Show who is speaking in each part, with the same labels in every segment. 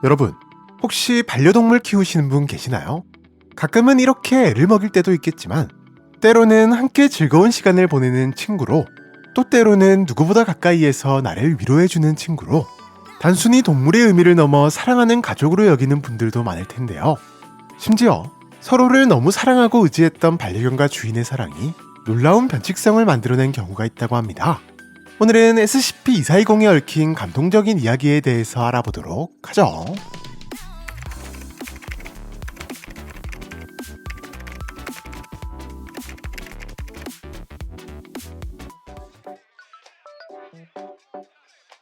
Speaker 1: 여러분, 혹시 반려동물 키우시는 분 계시나요? 가끔은 이렇게 애를 먹일 때도 있겠지만 때로는 함께 즐거운 시간을 보내는 친구로, 또 때로는 누구보다 가까이에서 나를 위로해주는 친구로, 단순히 동물의 의미를 넘어 사랑하는 가족으로 여기는 분들도 많을 텐데요. 심지어 서로를 너무 사랑하고 의지했던 반려견과 주인의 사랑이 놀라운 변칙성을 만들어낸 경우가 있다고 합니다. 오늘은 SCP-2420에 얽힌 감동적인 이야기에 대해서 알아보도록 하죠.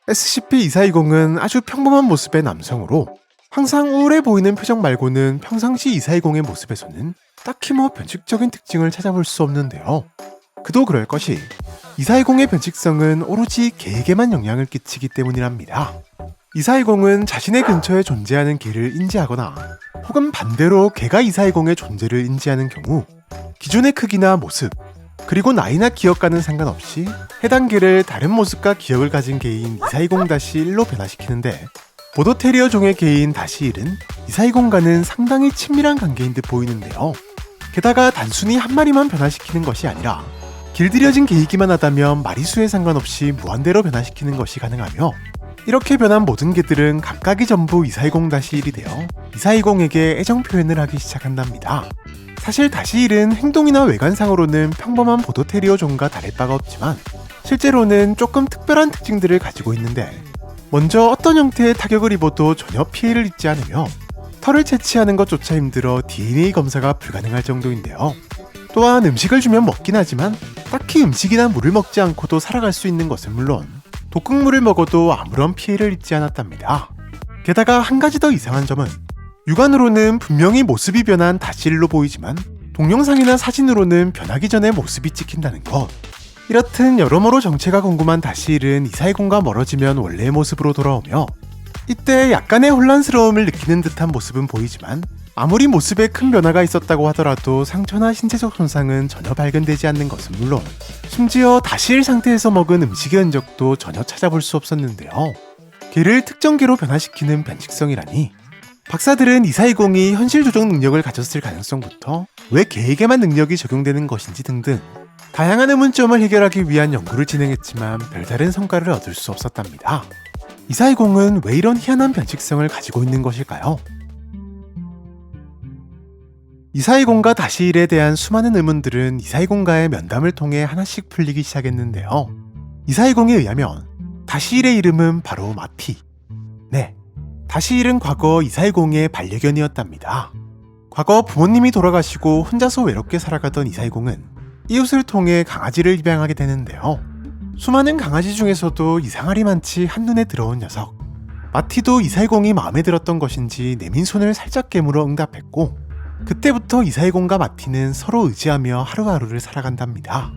Speaker 1: SCP-2420은 아주 평범한 모습의 남성으로, 항상 우울해 보이는 표정 말고는 평상시 2420의 모습에서는 딱히 변칙적인 특징을 찾아볼 수 없는데요. 그도 그럴 것이 2420의 변칙성은 오로지 개에게만 영향을 끼치기 때문이랍니다. 2420은 자신의 근처에 존재하는 개를 인지하거나 혹은 반대로 개가 2420의 존재를 인지하는 경우 기존의 크기나 모습, 그리고 나이나 기억과는 상관없이 해당 개를 다른 모습과 기억을 가진 개인 2420-1로 변화시키는데, 보더테리어 종의 개인 -1은 2420과는 상당히 친밀한 관계인 듯 보이는데요. 게다가 단순히 한 마리만 변화시키는 것이 아니라 길들여진 개이기만 하다면 마리수에 상관없이 무한대로 변화시키는 것이 가능하며, 이렇게 변한 모든 개들은 각각이 전부 2420-1이 되어 2420에게 애정 표현을 하기 시작한답니다. 사실 -1은 행동이나 외관상으로는 평범한 보더테리어 종과 다를 바가 없지만 실제로는 조금 특별한 특징들을 가지고 있는데, 먼저 어떤 형태의 타격을 입어도 전혀 피해를 입지 않으며 털을 채취하는 것조차 힘들어 DNA 검사가 불가능할 정도인데요. 또한 음식을 주면 먹긴 하지만 딱히 음식이나 물을 먹지 않고도 살아갈 수 있는 것은 물론 독극물을 먹어도 아무런 피해를 입지 않았답니다. 게다가 한 가지 더 이상한 점은, 육안으로는 분명히 모습이 변한 -1로 보이지만 동영상이나 사진으로는 변하기 전에 모습이 찍힌다는 것. 이렇듯 여러모로 정체가 궁금한 -1은 2420과 멀어지면 원래의 모습으로 돌아오며, 이때 약간의 혼란스러움을 느끼는 듯한 모습은 보이지만 아무리 모습에 큰 변화가 있었다고 하더라도 상처나 신체적 손상은 전혀 발견되지 않는 것은 물론 심지어 -1 상태에서 먹은 음식의 흔적도 전혀 찾아볼 수 없었는데요. 개를 특정 개로 변화시키는 변칙성이라니, 박사들은 2420이 현실 조정 능력을 가졌을 가능성부터 왜 개에게만 능력이 적용되는 것인지 등등 다양한 의문점을 해결하기 위한 연구를 진행했지만 별다른 성과를 얻을 수 없었답니다. 2420은 왜 이런 희한한 변칙성을 가지고 있는 것일까요? 2420과 -1에 대한 수많은 의문들은 2420과의 면담을 통해 하나씩 풀리기 시작했는데요. 2420에 의하면 -1의 이름은 바로 마티. 네, -1은 과거 2420의 반려견이었답니다. 과거 부모님이 돌아가시고 혼자서 외롭게 살아가던 2420은 이웃을 통해 강아지를 입양하게 되는데요. 수많은 강아지 중에서도 이상하리 많지 한눈에 들어온 녀석. 마티도 2420이 마음에 들었던 것인지 내민 손을 살짝 깨물어 응답했고, 그때부터 2420과 마티는 서로 의지하며 하루하루를 살아간답니다.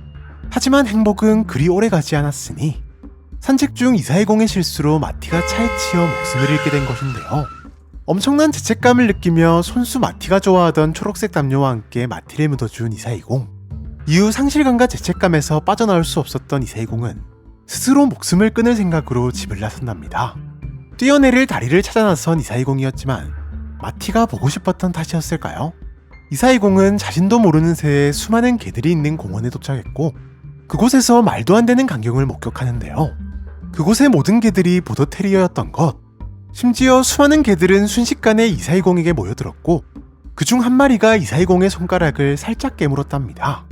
Speaker 1: 하지만 행복은 그리 오래 가지 않았으니 산책 중 2420의 실수로 마티가 차에 치여 목숨을 잃게 된 것인데요. 엄청난 죄책감을 느끼며 손수 마티가 좋아하던 초록색 담요와 함께 마티를 묻어준 2420. 이후 상실감과 죄책감에서 빠져나올 수 없었던 2420은 스스로 목숨을 끊을 생각으로 집을 나선답니다. 뛰어내릴 다리를 찾아 나선 2420이었지만 마티가 보고 싶었던 탓이었을까요? 2420은 자신도 모르는 새에 수많은 개들이 있는 공원에 도착했고, 그곳에서 말도 안 되는 광경을 목격하는데요. 그곳의 모든 개들이 보더테리어였던 것. 심지어 수많은 개들은 순식간에 2420에게 모여들었고, 그중 한 마리가 2420의 손가락을 살짝 깨물었답니다.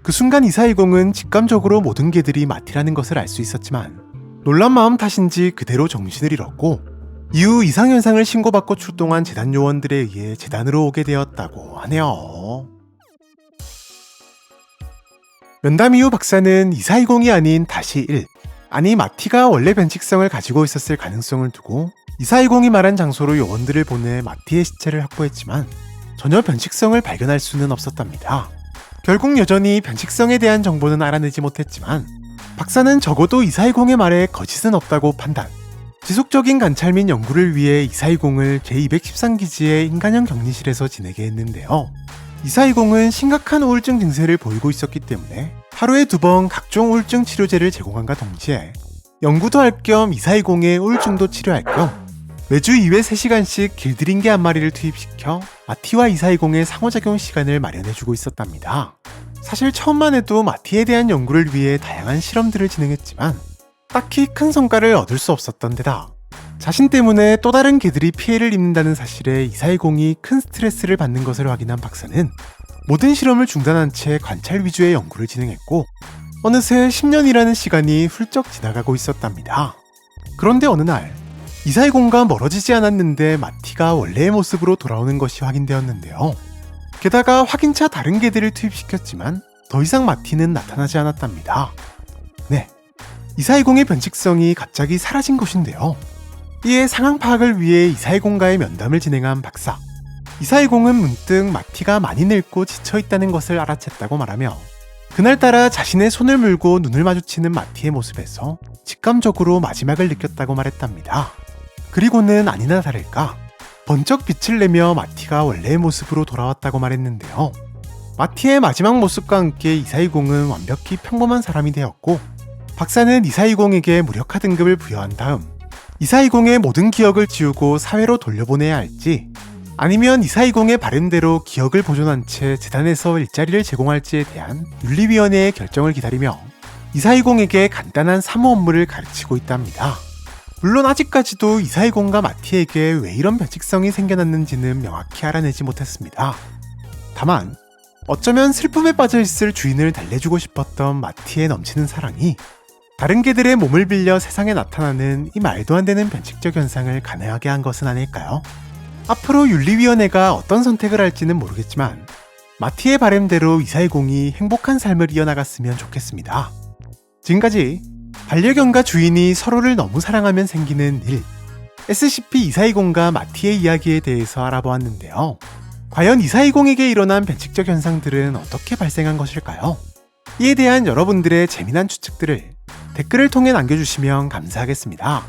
Speaker 1: 그 순간 2420은 직감적으로 모든 개들이 마티라는 것을 알 수 있었지만 놀란 마음 탓인지 그대로 정신을 잃었고, 이후 이상현상을 신고받고 출동한 재단 요원들에 의해 재단으로 오게 되었다고 하네요. 면담 이후 박사는 2420이 아닌 -1, 아니 마티가 원래 변칙성을 가지고 있었을 가능성을 두고 2420이 말한 장소로 요원들을 보내 마티의 시체를 확보했지만 전혀 변칙성을 발견할 수는 없었답니다. 결국 여전히 변칙성에 대한 정보는 알아내지 못했지만 박사는 적어도 2420의 말에 거짓은 없다고 판단. 지속적인 관찰 및 연구를 위해 2420을 제213기지의 인간형 격리실에서 지내게 했는데요. 2420은 심각한 우울증 증세를 보이고 있었기 때문에 하루에 2번 각종 우울증 치료제를 제공함과 동시에 연구도 할 겸 2420의 우울증도 치료할 겸 매주 2회 3시간씩 길들인개 한 마리를 투입시켜 마티와 이사이공의 상호작용 시간을 마련해주고 있었답니다. 사실 처음만 해도 마티에 대한 연구를 위해 다양한 실험들을 진행했지만 딱히 큰 성과를 얻을 수 없었던 데다 자신 때문에 또 다른 개들이 피해를 입는다는 사실에 이사이공이 큰 스트레스를 받는 것을 확인한 박사는 모든 실험을 중단한 채 관찰 위주의 연구를 진행했고 어느새 10년이라는 시간이 훌쩍 지나가고 있었답니다. 그런데 어느 날 이사이공과 멀어지지 않았는데 마티가 원래의 모습으로 돌아오는 것이 확인되었는데요. 게다가 확인차 다른 개들을 투입시켰지만 더 이상 마티는 나타나지 않았답니다. 네, 이사이공의 변칙성이 갑자기 사라진 것인데요. 이에 상황 파악을 위해 이사이공과의 면담을 진행한 박사. 이사이공은 문득 마티가 많이 늙고 지쳐있다는 것을 알아챘다고 말하며 그날따라 자신의 손을 물고 눈을 마주치는 마티의 모습에서 직감적으로 마지막을 느꼈다고 말했답니다. 그리고는 아니나 다를까 번쩍 빛을 내며 마티가 원래의 모습으로 돌아왔다고 말했는데요. 마티의 마지막 모습과 함께 이사이공은 완벽히 평범한 사람이 되었고 박사는 이사이공에게 무력화 등급을 부여한 다음 이사이공의 모든 기억을 지우고 사회로 돌려보내야 할지 아니면 이사이공의 바램대로 기억을 보존한 채 재단에서 일자리를 제공할지에 대한 윤리위원회의 결정을 기다리며 이사이공에게 간단한 사무 업무를 가르치고 있답니다. 물론 아직까지도 이사이공과 마티에게 왜 이런 변칙성이 생겨났는지는 명확히 알아내지 못했습니다. 다만 어쩌면 슬픔에 빠져있을 주인을 달래주고 싶었던 마티의 넘치는 사랑이 다른 개들의 몸을 빌려 세상에 나타나는 이 말도 안 되는 변칙적 현상을 가능하게 한 것은 아닐까요? 앞으로 윤리위원회가 어떤 선택을 할지는 모르겠지만 마티의 바램대로 이사이공이 행복한 삶을 이어나갔으면 좋겠습니다. 지금까지 반려견과 주인이 서로를 너무 사랑하면 생기는 일 SCP 이사이공과 마티의 이야기에 대해서 알아보았는데요. 과연 이사이공에게 일어난 변칙적 현상들은 어떻게 발생한 것일까요? 이에 대한 여러분들의 재미난 추측들을 댓글을 통해 남겨주시면 감사하겠습니다.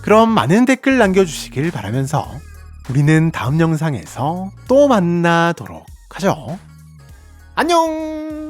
Speaker 1: 그럼 많은 댓글 남겨주시길 바라면서 우리는 다음 영상에서 또 만나도록 하죠. 안녕!